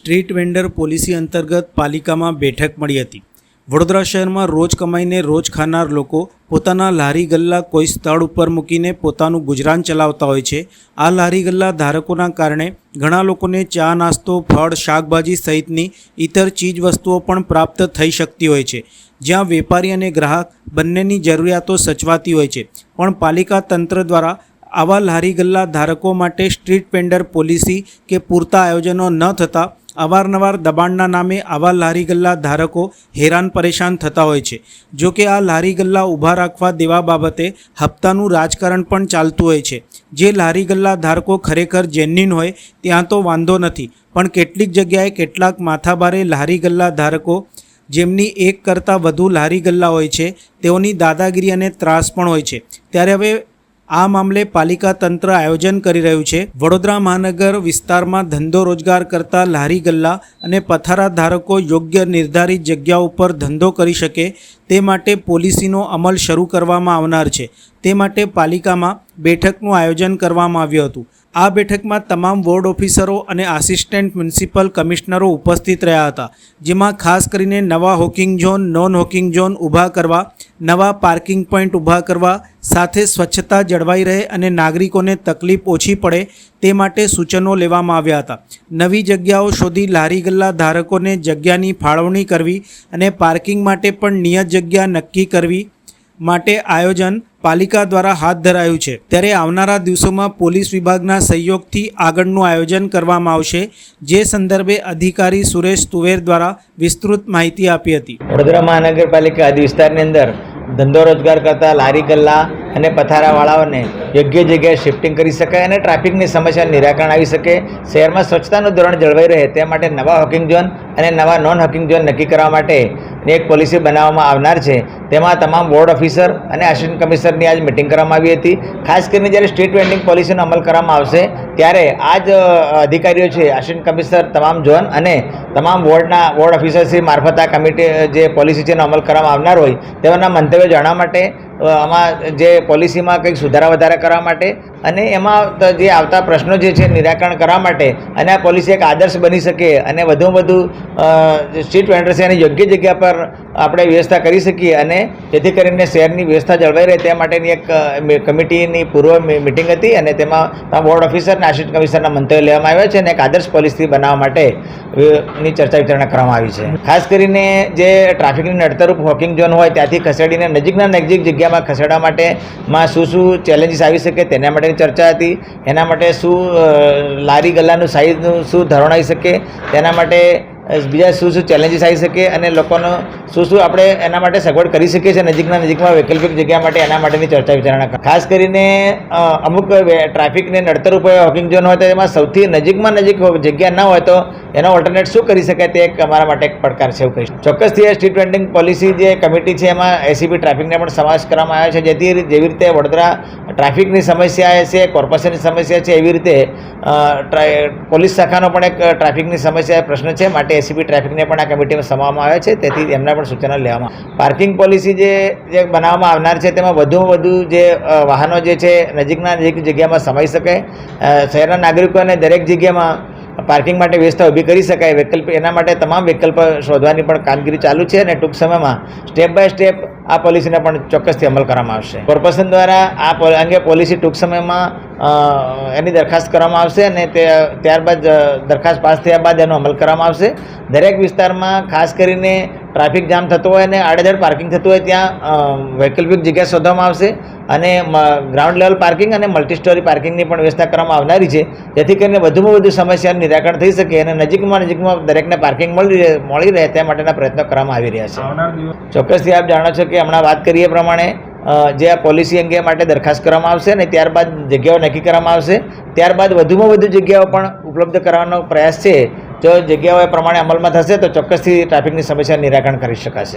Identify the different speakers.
Speaker 1: Street vendor policy અંતર્ગત પાલિકામાં બેઠક મળી હતી। વડોદરા શહેરમાં રોજ કમાઈને રોજ ખાનાર લોકો પોતાના લારી ગલ્લા કોઈ સ્થળ ઉપર મૂકીને પોતાનું ગુજરાન ચલાવતા હોય છે। આ લારી ગલ્લા ધારકોના કારણે ઘણા લોકોને ચા નાસ્તો ફળ શાકભાજી સહિતની ઇતર ચીજ વસ્તુઓ પણ પ્રાપ્ત થઈ શકતી હોય છે, જ્યાં વેપારી અને ગ્રાહક બંનેની જરૂરિયાતો સચવાતી હોય છે। પણ પાલિકા તંત્ર દ્વારા આવા લારી ગલ્લા ધારકો માટે સ્ટ્રીટ વેન્ડર પોલિસી કે પૂરતા આયોજનો ન થતાં અવારનવાર દબાણના નામે આવા લારી ગલ્લા ધારકો હેરાન પરેશાન થતા હોય છે। જો કે આ લારી ગલ્લા ઊભા રાખવા દેવા બાબતે હપ્તાનું રાજકારણ પણ ચાલતું હોય છે। જે લારી ગલ્લા ધારકો ખરેખર જેન્યુઇન હોય ત્યાં તો વાંધો નથી, પણ કેટલીક જગ્યાએ કેટલાક માથાભારે લારી ગલ્લા ધારકો જેમની એક કરતાં વધુ લારી ગલ્લા હોય છે તેઓની દાદાગીરી અને ત્રાસ પણ હોય છે। ત્યારે હવે આ મામલે પાલિકા તંત્ર આયોજન કરી રહ્યું છે। વડોદરા મહાનગર વિસ્તારમાં ધંધો રોજગાર કરતા લારી ગલ્લા અને પથારા ધારકો યોગ્ય નિર્ધારિત જગ્યા ઉપર ધંધો કરી શકે તે માટે પોલિસીનો અમલ શરૂ કરવામાં આવનાર છે। તે માટે પાલિકામાં બેઠકનું આયોજન કરવામાં આવ્યું હતું। આ બેઠકમાં તમામ વોર્ડ ઓફિસરો અને આસિસ્ટન્ટ મ્યુનિસિપલ કમિશનરો ઉપસ્થિત રહ્યા હતા, જેમાં ખાસ કરીને નવા hawking zone, non hawking zone ઊભા કરવા, નવા પાર્કિંગ પોઈન્ટ ઊભા કરવા, સાથે સ્વચ્છતા જળવાઈ રહે અને નાગરિકોને તકલીફ ઓછી પડે તે માટે સૂચનો લેવામાં આવ્યા હતા। નવી જગ્યાઓ શોધી લારી ગલ્લા ધારકોને જગ્યાની ફાળવણી કરવી અને પાર્કિંગ માટે પણ નિયત જગ્યા નક્કી કરવી માટે આયોજન પાલિકા દ્વારા હાથ ધરાયું છે। ત્યારે આવનારા દિવસોમાં પોલીસ વિભાગના સહયોગથી આગળનું આયોજન કરવામાં આવશે, જે સંદર્ભે અધિકારી સુરેશ તુવેર દ્વારા વિસ્તૃત માહિતી આપી હતી।
Speaker 2: વડોદરા મહાનગરપાલિકા હદ વિસ્તારની અંદર ધંધો રોજગાર કરતા લારી ગલ્લા અને પથારાવાળાઓને યોગ્ય જગ્યાએ શિફ્ટિંગ કરી શકાય અને ટ્રાફિકની સમસ્યાનું નિરાકરણ આવી શકે, શહેરમાં સ્વચ્છતાનું ધોરણ જળવાઈ રહે તે માટે નવા હોકિંગ ઝોન અને નવા નોન હોકિંગ ઝોન નક્કી કરવા માટે એક પોલિસી બનાવવામાં આવનાર છે। તેમાં તમામ વોર્ડ ઓફિસર અને આસિસ્ટન્ટ કમિશનરની આજ મિટિંગ કરવામાં આવી હતી। ખાસ કરીને જ્યારે સ્ટ્રીટ વેન્ડિંગ પોલિસીનો અમલ કરવામાં આવશે ત્યારે આ જ અધિકારીઓ છે, આસિસ્ટન્ટ કમિશનર તમામ ઝોન અને તમામ વોર્ડ ઓફિસરશ્રી મારફત આ કમિટી જે પોલિસી છે એનો અમલ કરવામાં આવનાર હોય તેઓના મંતવ્ય જાણવા માટે, આમાં જે પોલિસીમાં કંઈક સુધારા વધારા કરવા માટે અને એમાં જે આવતા પ્રશ્નો જે છે નિરાકરણ કરવા માટે અને આ પોલિસી એક આદર્શ બની શકે અને વધુમાં વધુ સ્ટ્રીટ વેન્ડર્સ એની યોગ્ય જગ્યા પર આપણે વ્યવસ્થા કરી શકીએ અને જેથી કરીને શહેરની વ્યવસ્થા જળવાઈ રહે તે માટેની એક કમિટીની પૂર્વ મિટિંગ હતી અને તેમાં વોર્ડ ઓફિસર અને આસિસ્ટન્ટ કમિશનરના મંતવ્ય લેવામાં આવ્યા છે અને એક આદર્શ પોલિસી બનાવવા માટે ની ચર્ચા વિચારણા કરવામાં આવી છે। ખાસ કરીને જે ટ્રાફિકની નડતરરૂપ હોકિંગ ઝોન હોય ત્યાંથી ખસેડીને નજીક જગ્યામાં ખસેડવા માટેમાં શું ચેલેન્જીસ આવી શકે તેના માટેની ચર્ચા હતી। એના માટે શું લારી ગલ્લાનું સાઇઝનું શું ધોરણ આવી શકે તેના માટે બીજા શું ચેલેન્જીસ આવી શકે અને લોકોનો શું આપણે એના માટે સગવડ કરી શકીએ છીએ નજીકમાં વૈકલ્પિક જગ્યા માટે, એના માટેની ચર્ચા વિચારણા। ખાસ કરીને અમુક ટ્રાફિકને નડતર ઉપર હોકિંગ ઝોન હોય તો એમાં સૌથી નજીક જગ્યા ન હોય તો એનો ઓલ્ટરનેટ શું કરી શકાય તે એક અમારા માટે એક પડકાર છે એવું કહીશ। ચોક્કસથી એ સ્ટ્રીટ વેન્ડિંગ પોલિસી જે કમિટી છે એમાં એસીબી ટ્રાફિકને પણ સમાવેશ કરવામાં આવ્યો છે, જેવી રીતે વડોદરા ટ્રાફિકની સમસ્યા છે, કોર્પોરેશનની સમસ્યા છે, એવી રીતે પોલીસ શાખાનો પણ એક ટ્રાફિકની સમસ્યા પ્રશ્ન છે, માટે એસીબી ટ્રાફિકને પણ આ કમિટીમાં સમાવવામાં આવ્યા છે, તેથી એમના પણ સૂચનો લેવામાં। પાર્કિંગ પોલિસી જે બનાવવામાં આવનાર છે તેમાં વધુમાં વધુ જે વાહનો જે છે નજીક જગ્યામાં સમાઈ શકે, શહેરના નાગરિકોને દરેક જગ્યામાં પાર્કિંગ માટે વ્યવસ્થા ઊભી કરી શકાય, વિકલ્પ એના માટે તમામ વિકલ્પ શોધવાની પણ કામગીરી ચાલુ છે અને ટૂંક સમયમાં સ્ટેપ બાય સ્ટેપ આ પોલિસીને પણ ચોક્કસથી અમલ કરવામાં આવશે। કોર્પોરેશન દ્વારા આ અંગે પોલિસી ટૂંક સમયમાં એની દરખાસ્ત કરવામાં આવશે અને ત્યારબાદ દરખાસ્ત પાસ થયા બાદ એનો અમલ કરવામાં આવશે। દરેક વિસ્તારમાં ખાસ કરીને ટ્રાફિક જામ થતો હોય અને આડેધડ પાર્કિંગ થતું હોય ત્યાં વૈકલ્પિક જગ્યા શોધવામાં આવશે અને ગ્રાઉન્ડ લેવલ પાર્કિંગ અને મલ્ટી સ્ટોરી પાર્કિંગની પણ વ્યવસ્થા કરવામાં આવનારી છે, જેથી કરીને વધુમાં વધુ સમસ્યાનું નિરાકરણ થઈ શકે અને નજીકમાં દરેકને પાર્કિંગ મળી રહે તે માટેના પ્રયત્નો કરવામાં આવી રહ્યા છે। ચોક્કસથી આપ જાણો છો કે હમણાં વાત કરીએ પ્રમાણે જે આ પોલિસી અંગે માટે દરખાસ્ત કરવામાં આવશે અને ત્યારબાદ જગ્યાઓ નક્કી કરવામાં આવશે, ત્યારબાદ વધુમાં વધુ જગ્યાઓ પણ ઉપલબ્ધ કરવાનો પ્રયાસ છે। જો જગ્યાઓ એ પ્રમાણે અમલમાં થશે તો ચોક્કસથી ટ્રાફિકની સમસ્યાનું નિરાકરણ કરી શકાશે।